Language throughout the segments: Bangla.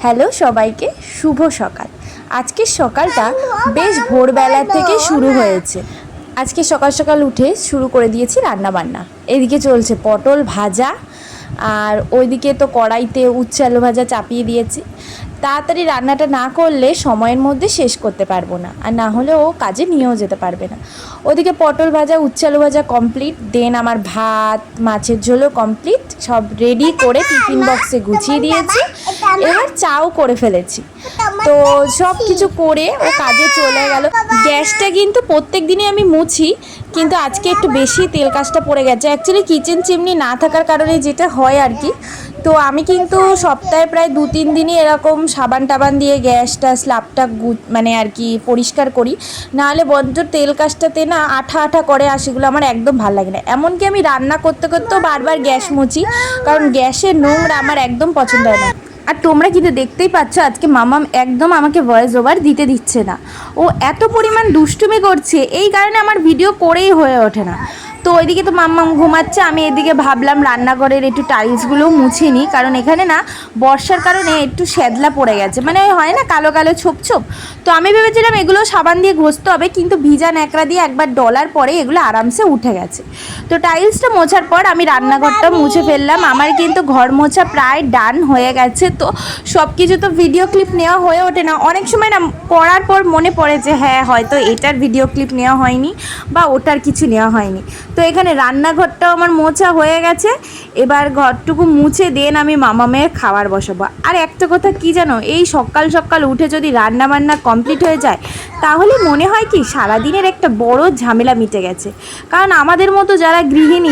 হ্যালো সবাইকে, শুভ সকাল। আজকের সকালটা বেশ ভোরবেলা থেকে শুরু হয়েছে। আজকে সকাল সকাল উঠে শুরু করে দিয়েছি রান্না বান্না। এদিকে চলছে পটল ভাজা, আর ওইদিকে তো কড়াইতে উচ্ছে আলু ভাজা চাপিয়ে দিয়েছি। তাড়াতাড়ি রান্নাটা না করলে সময়ের মধ্যে শেষ করতে পারবো না, আর না হলে ও কাজে নিয়েও যেতে পারবে না। ওদিকে পটল ভাজা উচ্ছে আলু ভাজা কমপ্লিট, দেন আমার ভাত মাছের ঝোলও কমপ্লিট, সব রেডি করে টিফিন বক্সে গুছিয়ে দিয়েছি। এবার চাও করে ফেলেছি। তো সব কিছু করে ও কাজে চলে গেল। গ্যাসটা কিন্তু প্রত্যেক দিনই আমি মুছি, কিন্তু আজকে একটু বেশি তেল কাজটা পড়ে গেছে। অ্যাকচুয়ালি কিচেন চিমনি না থাকার কারণে যেটা হয় আর কি, তো আমি কিন্তু সপ্তাহে প্রায় 2-3 দিনই এরকম সাবান টাবান দিয়ে গ্যাসটা স্ল্যাবটা মানে আর কি পরিষ্কার করি। নাহলে বড্ড তেল কাজটাতে না আঠা আঠা করে, আর সেগুলো আমার একদম ভালো লাগে না। এমনকি আমি রান্না করতে করতেও বারবার গ্যাস মুছি, কারণ গ্যাসের নোংরা আমার একদম পছন্দ হয় না। আর তোমরা কিন্তু দেখতেই পাচ্ছ আজকে মামাম একদম আমাকে ভয়েস ওভার দিতে দিচ্ছে না। ও এত পরিমাণ দুষ্টুমি করছে, এই কারণে আমার ভিডিও করেই হয়ে ওঠে না। তো ওইদিকে তো মাম্মাম ঘুমাচ্ছে, আমি এদিকে ভাবলাম রান্নাঘরের একটু টাইলসগুলোও মুছে নিই, কারণ এখানে না বর্ষার কারণে একটু শ্যাদলা পড়ে গেছে, মানে ওই হয় না কালো কালো ছোপ ছোপ। তো আমি ভেবেছিলাম এগুলো সাবান দিয়ে ঘষতে হবে, কিন্তু ভিজা ন্যাকড়া দিয়ে একবার ডলার পরে এগুলো আরামসে উঠে গেছে। তো টাইলসটা মোছার পর আমি রান্নাঘরটা মুছে ফেললাম। আমার কিন্তু ঘর মোছা প্রায় ডান হয়ে গেছে। তো সব কিছু তো ভিডিও ক্লিপ নেওয়া হয়ে ওঠে না, অনেক সময় না করার পর মনে পড়ে যে হ্যাঁ হয়তো এটার ভিডিও ক্লিপ নেওয়া হয়নি বা ওটার কিছু নেওয়া হয়নি। তো এখানে রান্নাঘরটাও আমার মোছা হয়ে গেছে। এবার ঘরটুকু মুছে দেন আমি মামামের খাবার বসাবো। আর একটা কথা কি জানো, এই সকাল সকাল উঠে যদি রান্না বান্না কমপ্লিট হয়ে যায়, তাহলে মনে হয় কি সারাদিনের একটা বড় ঝামেলা মিটে গেছে। কারণ আমাদের মতো যারা গৃহিণী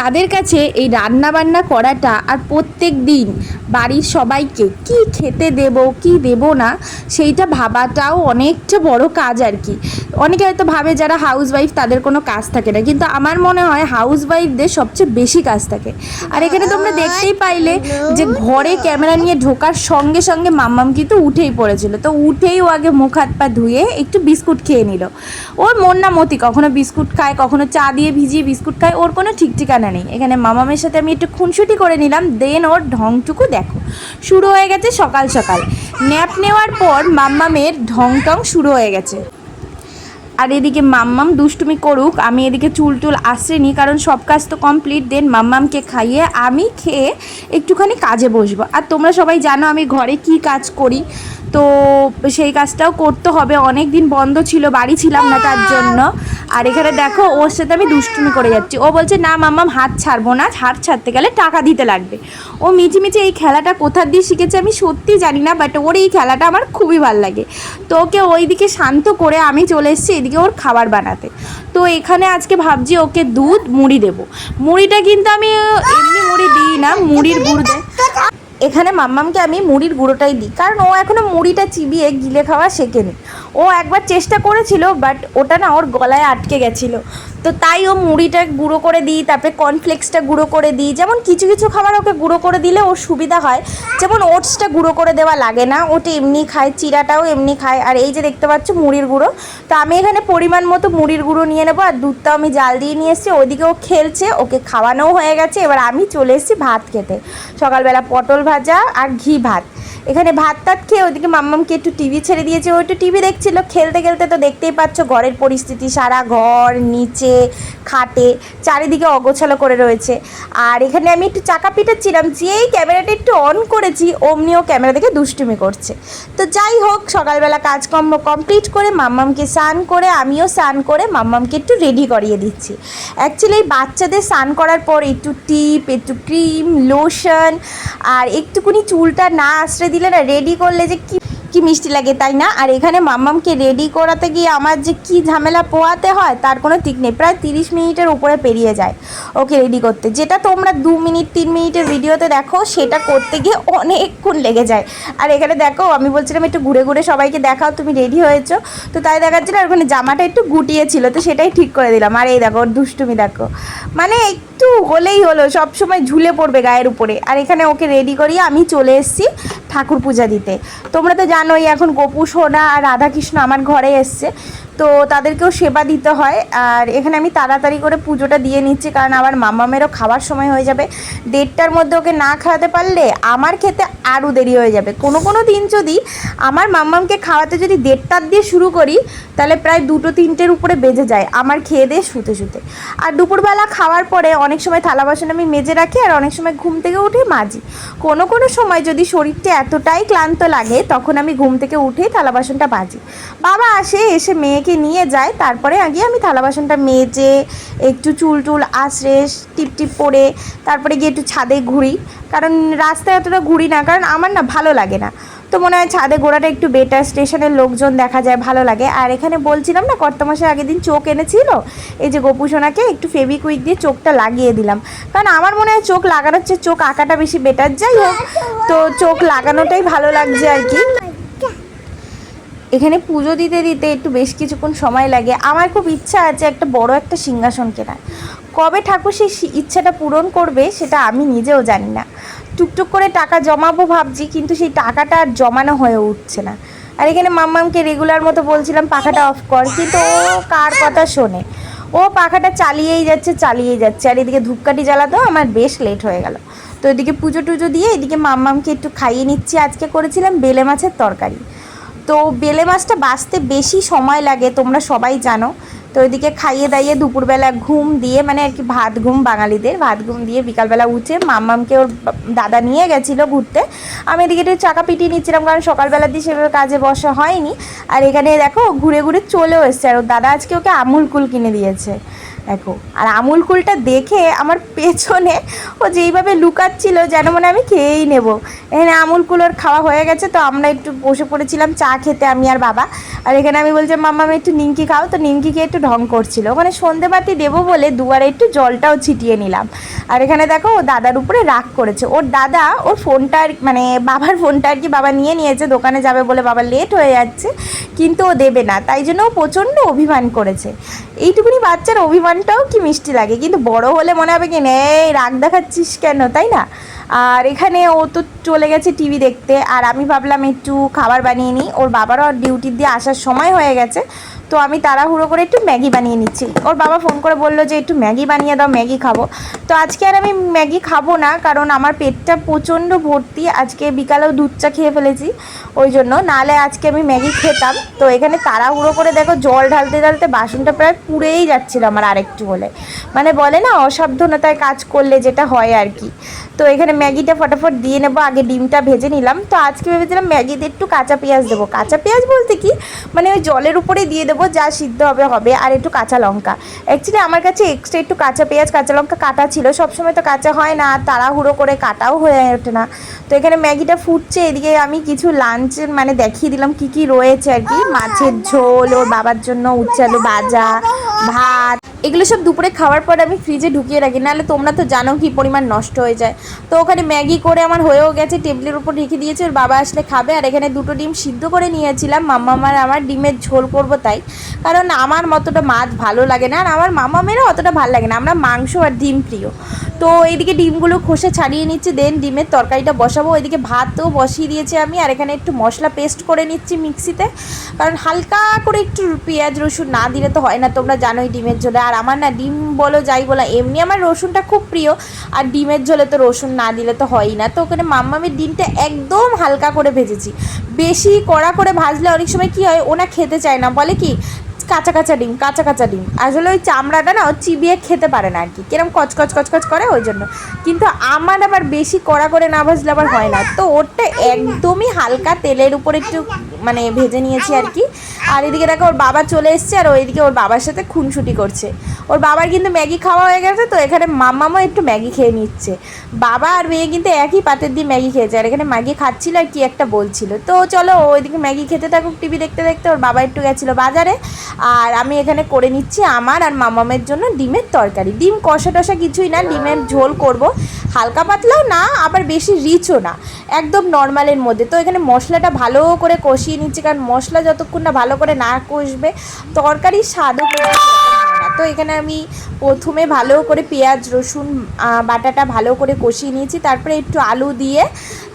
তাদের কাছে এই রান্না বান্না করাটা আর প্রত্যেক দিন বাড়ির সবাইকে কি খেতে দেব কি দেব না সেইটা ভাবাটাও অনেকটা বড় কাজ আর কি। অনেকে হয়তো ভাবে যারা হাউসওয়াইফ তাদের কোনো কাজ থাকে না, কিন্তু আমার মনে হয় হাউসওয়াইফদের সবচেয়ে বেশি কাজ থাকে। আর এখানে তোমরা দেখতেই পাইলে যে ঘরে ক্যামেরা নিয়ে ঢোকার সঙ্গে সঙ্গে মাম্মাম কিন্তু উঠেই পড়েছিল। তো উঠেই ও আগে মুখ হাত পা ধুয়ে একটু বিস্কুট খেয়ে নিল। ওর মন না মতি, কখনো বিস্কুট খায়, কখনো চা দিয়ে ভিজিয়ে বিস্কুট খায়, ওর কোনো ঠিক ঠিকানা নেই। এখানে মামামের সাথে আমি একটু খুনসুটি করে নিলাম, দেন ওর ঢংটুকু দেখো শুরু হয়ে গেছে সকাল সকাল। ন্যাপ নেওয়ার পর মাম্মামের ঢং টং শুরু হয়ে গেছে। আর এদিকে মাম্মাম দুষ্টুমি করুক, আমি এদিকে চুল টুল আসেনি, কারণ সব কাজ তো কমপ্লিট। দেন মাম্মামকে খাইয়ে আমি খেয়ে একটুখানি কাজে বসবো। আর তোমরা সবাই জানো আমি ঘরে কি কাজ করি, তো সেই কাজটাও করতে হবে। অনেক দিন বন্ধ ছিল, বাড়ি ছিলাম না তার জন্য। আর এখানে দেখো ওর সাথে আমি দুষ্টুমি করে যাচ্ছি। ও বলছে না মাম্মাম হাত ছাড়বো না, হাত ছাড়তে গেলে টাকা দিতে লাগবে। ও মিচিমিচি এই খেলাটা কোথা দিয়ে শিখেছে আমি সত্যি জানি না, বাট ওর এই খেলাটা আমার খুবই ভালো লাগে। তো ওকে ওইদিকে শান্ত করে আমি চলে এসেছি এদিকে ওর খাবার বানাতে। তো এখানে আজকে ভাবছি ওকে দুধ মুড়ি দেবো। মুড়িটা কিন্তু আমি এমনি মুড়ি দিই না, মুড়ির গুঁড়ো দেয়। এখানে মাম্মামকে আমি মুড়ির গুঁড়োটাই দিই, কারণ ও এখনও মুড়িটা চিবিয়ে গিলে খাওয়া শেখেনি। ও একবার চেষ্টা করেছিল, বাট ওটা না ওর গলায় আটকে গেছিলো। তো তাই ও মুড়িটা গুঁড়ো করে দিই, তারপরে কর্নফ্লেক্সটা গুঁড়ো করে দিই। যেমন কিছু কিছু খাবার ওকে গুঁড়ো করে দিলে ওর সুবিধা হয়, যেমন ওটসটা গুঁড়ো করে দেওয়া লাগে না, ওটা এমনি খায়, চিড়াটাও এমনি খায়। আর এই যে দেখতে পাচ্ছ মুড়ির গুঁড়ো, তো আমি এখানে পরিমাণ মতো মুড়ির গুঁড়ো নিয়ে নেবো। আর দুধটাও আমি জাল দিয়ে নিয়ে এসেছি। ওইদিকে ও খেলছে, ওকে খাওয়ানোও হয়ে গেছে। এবার আমি চলে এসেছি ভাত খেতে। সকালবেলা পটল ভাজা আর ঘি ভাত। এখানে ভাত টাত খেয়ে ওইদিকে মাম্মামকে একটু টিভি ছেড়ে দিয়েছে, ও একটু টিভি দেখছিল। খেলতে খেলতে তো দেখতেই পাচ্ছ ঘরের পরিস্থিতি, সারা ঘর নিচে খাটে চারিদিকে অগোছালো করে রয়েছে। আর এখানে আমি একটু চাকা পিটাচ্ছিলাম, যেই ক্যামেরাটা একটু অন করেছি অমনিও ক্যামেরা দেখে দুষ্টুমি করছে। তো যাই হোক, সকালবেলা কাজকর্ম কমপ্লিট করে মাম্মামকে স্নান করে আমিও স্নান করে মাম্মামকে একটু রেডি করিয়ে দিচ্ছি। অ্যাকচুয়ালি বাচ্চাদের স্নান করার পর একটু টিপ, একটু ক্রিম, লোশন আর একটুকুনি চুলটা না আশ্রয় দিলে না, রেডি করলে যে কি মিষ্টি লাগে, তাই না? আর এখানে মাম্মামকে রেডি করাতে গিয়ে আমার যে কি ঝামেলা পোয়াতে হয় তার কোনো ঠিক নেই। প্রায় 30 মিনিটের উপরে পেরিয়ে যায় ওকে রেডি করতে। যেটা তোমরা 2 মিনিট 3 মিনিটের ভিডিওতে দেখো, সেটা করতে গিয়ে অনেকক্ষণ লেগে যায়। আর এখানে দেখো আমি বলছিলাম একটু ঘুরে ঘুরে সবাইকে দেখাও তুমি রেডি হয়েছো, তো তাই দেখাচ্ছিল। আর ওখানে জামাটা একটু গুটিয়েছিল, তো সেটাই ঠিক করে দিলাম। আর এই দেখো ওর দুষ্টুমি দেখো, মানে একটু হলেই হলো, সবসময় ঝুলে পড়বে গায়ের উপরে। আর এখানে ওকে রেডি করিয়ে আমি চলে এসেছি ঠাকুর পূজা দিতে। তোমরা তো জানোই এখন গোপু সোনা আর রাধাকৃষ্ণ আমার ঘরে এসছে। তো তাদেরকেও সেবা দিতে হয়। আর এখানে আমি তাড়াতাড়ি করে পুজোটা দিয়ে নিচ্ছি, কারণ আবার মাম্মামেরও খাওয়ার সময় হয়ে যাবে। 1:30টার মধ্যে ওকে না খাওয়াতে পারলে আমার খেতে আরও দেরি হয়ে যাবে। কোনো কোনো দিন যদি আমার মাম্মামকে খাওয়াতে যদি 1:30টার দিয়ে শুরু করি, তাহলে প্রায় 2-3টের উপরে বেজে যায় আমার খেয়ে দিয়ে শুতে শুতে। আর দুপুরবেলা খাওয়ার পরে অনেক সময় থালা বাসন আমি মেজে রাখি, আর অনেক সময় ঘুম থেকে উঠে মাজি। কোনো কোনো সময় যদি শরীরটা এতটাই ক্লান্ত লাগে, তখন আমি ঘুম থেকে উঠেই থালা বাসনটা মাজি। বাবা এসে মেয়েকে নিয়ে যায়, তারপরে আগে আমি থালা বাসনটা মেজে একটু চুল টুল আঁচড়ে টিপ টিপ পরে তারপরে গিয়ে একটু ছাদে ঘুরি, কারণ রাস্তায় এতটা ঘুরি না, কারণ আমার না ভালো লাগে না। তো মনে হয় ছাদে ঘোরাটা একটু বেটার, স্টেশনের লোকজন দেখা যায়, ভালো লাগে। আর এখানে বলছিলাম না কর্তামশাই আগের দিন চোখ এনেছিল, এই যে গোপুসোনাকে একটু ফেভিকুইক দিয়ে চোখটা লাগিয়ে দিলাম, কারণ আমার মনে হয় চোখ লাগানোর চেয়ে চোখ আঁকাটা বেশি বেটার। যাই হোক, তো চোখ লাগানোটাই ভালো লাগছে আর কি। এখানে পুজো দিতে দিতে একটু বেশ কিছুক্ষণ সময় লাগে। আমার খুব ইচ্ছা আছে একটা বড় একটা সিংহাসন কেনার। কবে ঠাকুর সেই ইচ্ছাটা পূরণ করবে সেটা আমি নিজেও জানি না। টুকটুক করে টাকা জমাবো ভাবছি, কিন্তু সেই টাকাটা আর জমানো হয়ে উঠছে না। আর এখানে মাম্মামকে রেগুলার মতো বলছিলাম পাখাটা অফ কর, কিন্তু ও কার কথা শোনে, ও পাখাটা চালিয়েই যাচ্ছে। আর এদিকে ধূপকাঠি জ্বালাতেও আমার বেশ লেট হয়ে গেল। তো এদিকে পুজো টুজো দিয়ে এদিকে মাম্মামকে একটু খাইয়ে নিচ্ছি। আজকে করেছিলাম বেলে মাছের তরকারি। তো বেলে মাছটা বাছতে বেশি সময় লাগে, তোমরা সবাই জানো। তো ওইদিকে খাইয়ে দাইয়ে দুপুরবেলা ঘুম দিয়ে, মানে আর কি ভাত ঘুম, বাঙালিদের ভাত ঘুম দিয়ে বিকালবেলা উঠে মাম্মামকে ওর দাদা নিয়ে গেছিলো ঘুরতে। আমি এদিকে একটু চাকা পিটিয়ে নিচ্ছিলাম, কারণ সকালবেলা দিয়ে সেভাবে কাজে বসা হয়নি। আর এখানে দেখো ঘুরে ঘুরে চলেও এসছে, আর ওর দাদা আজকে ওকে আমুল কুল কিনে দিয়েছে দেখো। আর আমুল কুলটা দেখে আমার পেছনে ও যেইভাবে লুকাচ্ছিল, যেন মনে আমি খেয়েই নেব। এখানে আমুল কুল ওর খাওয়া হয়ে গেছে, তো আমরা একটু বসে পড়েছিলাম চা খেতে, আমি আর বাবা। আর এখানে আমি বলছি মাম্মা আমি একটু নিমকি খাও, তো নিমকি খেয়ে একটু ঢং করছিল। ওখানে সন্ধেবাতি দেবো বলে দুয়ারে একটু জলটাও ছিটিয়ে নিলাম। আর এখানে দেখো ও দাদার উপরে রাগ করেছে। ওর দাদা ওর ফোনটা, মানে বাবার ফোনটা আর কি বাবা নিয়ে নিয়েছে, দোকানে যাবে বলে বাবা লেট হয়ে যাচ্ছে, কিন্তু ও দেবে না, তাই জন্য ও প্রচণ্ড অভিমান করেছে। এইটুকুনি বাচ্চার অভিমানটাও কি মিষ্টি লাগে, কিন্তু বড় হলে মনে হবে কি এই রাগ দেখাচ্ছিস কেন, তাই না? আর এখানে ও তো চলে গেছে টিভি দেখতে, আর আমি ভাবলাম একটু খাবার বানিয়ে নিই। ওর বাবারও ডিউটি দিয়ে আসার সময় হয়ে গেছে, তো আমি তাড়াহুড়ো করে একটু ম্যাগি বানিয়ে নিচ্ছি। ওর বাবা ফোন করে বললো যে একটু ম্যাগি বানিয়ে দাও, ম্যাগি খাবো। তো আজকে আর আমি ম্যাগি খাবো না, কারণ আমার পেটটা প্রচণ্ড ভর্তি। আজকে বিকালেও দুধ চা খেয়ে ফেলেছি, ওই জন্য, নাহলে আজকে আমি ম্যাগি খেতাম। তো এখানে তাড়াহুড়ো করে দেখো জল ঢালতে ঢালতে বাসনটা প্রায় পুড়েই যাচ্ছিল আমার আরেকটু হলে, মানে বলে না অসাবধানতায় কাজ করলে যেটা হয় আর কি। তো এখানে ম্যাগিটা ফটাফট দিয়ে নেবো, আগে ডিমটা ভেজে নিলাম। তো আজকে ভেবেছিলাম ম্যাগিতে একটু কাঁচা পেঁয়াজ দেবো। কাঁচা পেঁয়াজ বলতে কি, মানে ওই জলের উপরে দিয়ে দেবো, যা সিদ্ধ হবে, আর একটু কাঁচা লঙ্কা। অ্যাকচুয়ালি আমার কাছে এক্সট্রা একটু কাঁচা পেঁয়াজ কাঁচা লঙ্কা কাটা ছিল, সবসময় তো কাঁচা হয় না, আর তাড়াহুড়ো করে কাটাও হয়ে ওঠে না। তো এখানে ম্যাগিটা ফুটছে, এদিকে আমি কিছু লাঞ্চের মানে দেখিয়ে দিলাম কি কি রয়েছে আর কি। মাছের ঝোল, ওর বাবার জন্য উচ্ছে আলু ভাজা, ভাত, এগুলো সব দুপুরে খাওয়ার পর আমি ফ্রিজে ঢুকিয়ে রাখি, নাহলে তোমরা তো জানো কি পরিমাণ নষ্ট হয়ে যায়। তো ওখানে ম্যাগি করে আমার হয়েও গেছে, টেবিলের উপর রেখে দিয়েছে, ওর বাবা আসলে খাবে। আর এখানে 2টো ডিম সিদ্ধ করে নিয়েছিলাম, মাম্মামার আমার ডিমের ঝোল করব তাই, কারণ আমার মতোটা মাছ ভালো লাগে না, আর আমার মাম্মামেরও অতটা ভালো লাগে না, আমরা মাংস আর ডিম প্রিয়। তো এইদিকে ডিমগুলো খোসা ছাড়িয়ে নিচ্ছি, দেন ডিমের তরকারিটা বসাবো। ওইদিকে ভাতও বসিয়ে দিয়েছি আমি, আর এখানে একটু মশলা পেস্ট করে নিচ্ছি মিক্সিতে, কারণ হালকা করে একটু পেঁয়াজ রসুন না দিলে তো হয় না, তোমরা জানোই ডিমের ঝোলে। আর আমার না ডিম বলো যাই বলো, এমনি আমার রসুনটা খুব প্রিয়, আর ডিমের ঝোলে তো রসুন না দিলে তো হয়ই না। তো ওখানে মাম্মামের ডিমটা একদম হালকা করে ভেজেছি, বেশি কড়া করে ভাজলে অনেক সময় কী হয়, ওনা খেতে চায় না, বলে কি কাঁচা কাঁচা ডিম, আসলে ওই চামড়াটা না ও চিবিয়ে খেতে পারে না আর কি, কিরম কচকচ করে, ওই জন্য। কিন্তু আমার আবার বেশি কড়া করে না ভাজলে আবার হয় না, তো ওরটা একদমই হালকা তেলের উপর একটু মানে ভেজে নিয়েছি আর কি। আর এদিকে দেখো ওর বাবা চলে এসছে, আর ওইদিকে ওর বাবার সাথে খুনসুটি করছে। ওর বাবার কিন্তু ম্যাগি খাওয়া হয়ে গেছে, তো এখানে মাম্মামও একটু ম্যাগি খেয়ে নিচ্ছে। বাবা আর মেয়ে কিন্তু একই পাতের দিয়ে ম্যাগি খেয়েছে, আর এখানে ম্যাগি খাচ্ছিল আর কি একটা বলছিল। তো চলো ওইদিকে ম্যাগি খেতে থাকুক টিভি দেখতে দেখতে। ওর বাবা একটু গেছিলো বাজারে, আর আমি এখানে করে নিচ্ছি আমার আর মামামের জন্য ডিমের তরকারি। ডিম কষা টষা কিছুই না, ডিমের ঝোল করব, হালকা পাতলাও না আবার বেশি রিচও না, একদম নর্মালের মধ্যে। তো এখানে মশলাটা ভালো করে কষিয়ে নিচ্ছি, কারণ মশলা যতক্ষণ না ভালো করে না কষবে তরকারির স্বাদও হয় না। তো এখানে আমি প্রথমে ভালো করে পেঁয়াজ রসুন বাটাটা ভালো করে কষিয়ে নিয়েছি, তারপরে একটু আলু দিয়ে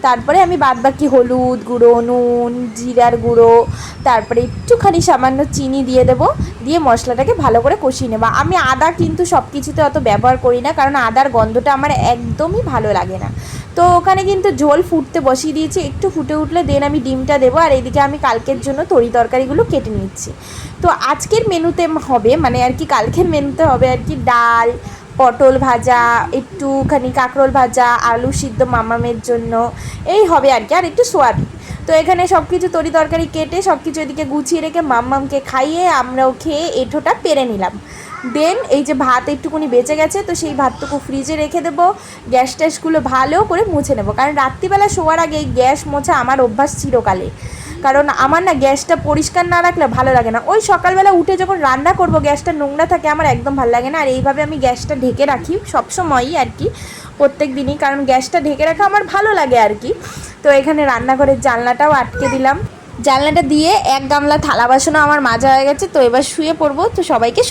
তারপরে আমি বাদবাকি হলুদ গুঁড়ো, নুন, জিরার গুঁড়ো, তারপরে একটুখানি সামান্য চিনি দিয়ে দেবো, দিয়ে মশলাটাকে ভালো করে কষিয়ে নেবো। আমি আদা কিন্তু সব কিছুতে অত ব্যবহার করি না, কারণ আদার গন্ধটা আমার একদমই ভালো লাগে না। তো ওখানে কিন্তু ঝোল ফুটতে বসিয়ে দিয়েছি, একটু ফুটে উঠলে দেন আমি ডিমটা দেবো। আর এইদিকে আমি কালকের জন্য তরি তরকারিগুলো কেটে নিচ্ছি। তো আজকের মেনুতে হবে মানে আর কি, কালকের মেনুতে হবে আর কি ডাল, পটল ভাজা, একটুখানি কাঁকরোল ভাজা, আলু সিদ্ধ মামামের জন্য, এই হবে আর কি, আর একটু সোয়াবিন। তো এখানে সব কিছু তরি তরকারি কেটে সব কিছু এদিকে গুছিয়ে রেখে মাম্মামকে খাইয়ে আমরাও খেয়ে এঁঠোটা পেরে নিলাম। দেন এই যে ভাত একটুকুনি বেঁচে গেছে, তো সেই ভাতটুকু ফ্রিজে রেখে দেবো। গ্যাস ট্যাসগুলো ভালো করে মুছে নেবো, কারণ রাত্রিবেলা শোয়ার আগে গ্যাস মোছা আমার অভ্যাস চিরকালে। কারণ আমার না গ্যাসটা পরিষ্কার না রাখলে ভালো লাগে না। ওই সকালবেলা উঠে যখন রান্না করব গ্যাসটা নোংরা থাকে, আমার একদম ভালো লাগে না। আর এইভাবে আমি গ্যাসটা ঢেকে রাখি সবসময়ই আর কি, প্রত্যেক দিনই, কারণ গ্যাসটা ঢেকে রাখা আমার ভালো লাগে আর কি। তো এখানে রান্নাঘরের জানলাটাও আটকে দিলাম। জানলাটা দিয়ে এক গামলা থালা বাসনও আমার মাজা হয়ে গেছে। তো এবার শুয়ে পড়বো। তো সবাইকে